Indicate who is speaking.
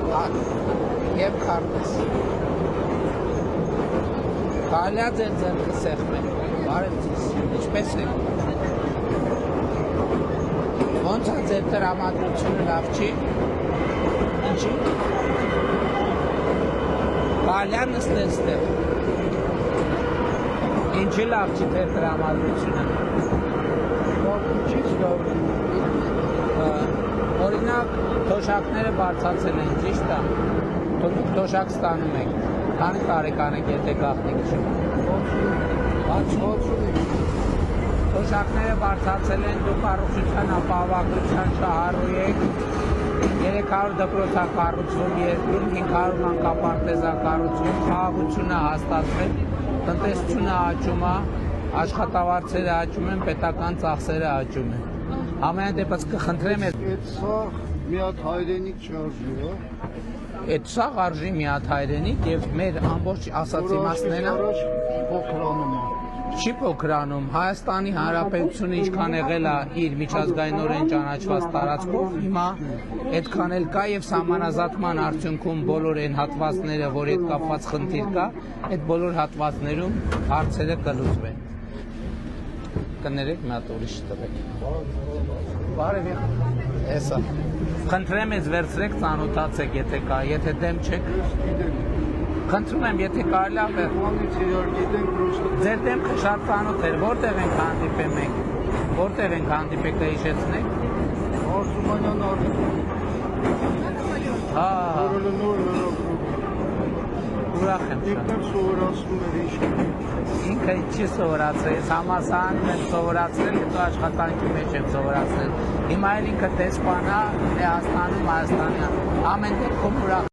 Speaker 1: Եվ քարտես։ Կարելի է ձեր ձեռքը սեղմել։ Բարև ձեզ։ Ինչպես եք։ Ոնց է ձեր տրամադրությունը լավ չի։ Ինչի։ Կարելի է նստել ստեղ։ Ինչի լավ չի ձեր տրամադրությունը։ Ինչի՞ լավ։ Օրինակ, թոշակները բարձրացել են, ճիշտ է։ Դուք թոշակ ստանում եք։ Քանի տարեկան եք, եթե գաղտնի քշում։ Թոշակները բարձրացել են, դուք առողջության ապահովագրության շահառու եք։ 300 դպրոց է կառուցվում երկրում, 500 մանկապարտեզ է կառուցվում, խաղաղությունը հաստատվել, տնտեսությունը աճում է, աշխատավարձերը աճում են, պետական ծախսերը աճում են։ Ամեն դեպս կխնդրեմ
Speaker 2: Այդ սա մի հատ հայրենիք չարժի, հա։
Speaker 1: Այդ սաղ արժի մի հատ հայրենիք եւ մեր ամբողջ ասած իմաստներն
Speaker 2: փոքրանում է։
Speaker 1: Չի փոքրանում, Հայաստանի Հանրապետությունը ինչքան եղել է իր միջազգայինորեն ճանաչված տարածքով, հիմա այդքան էլ կա եւ սահմանազատման արդյունքում բոլոր այն հատվածները, որ այդ կապված խնդիր կա, այդ բոլոր հատվածներում հարցերը կլուծվեն։ Կներեք, մի հատ ուրիշ տվեք։ Բարև եղեք։ Էսա։ Խնդրեմ ես վերցրեք, ծանոթացեք, եթե կա, եթե դեմ չեք։ Խնդրում եմ, եթե կարելի է ձեր դեմքը շատ ծանոթ էր, որտեղ ենք հանդիպել մենք։ Որտեղ ենք հանդիպել, կհիշեցնեք։
Speaker 2: Արսումանյան արդյունք։
Speaker 1: Հա։ Ուրախ եմ շատ։
Speaker 2: Ինքն սովորացնում էր ինչ։
Speaker 1: Ինքը չի սովորացել, ես համալսարանում եմ սովորացրել, հետո աշխատանքի մեջ եմ սովորացրել։ Հիմա էլ ինքը դեսպան է Լեհաստանում, Հայաստանի, ամեն դեպքում ուրախ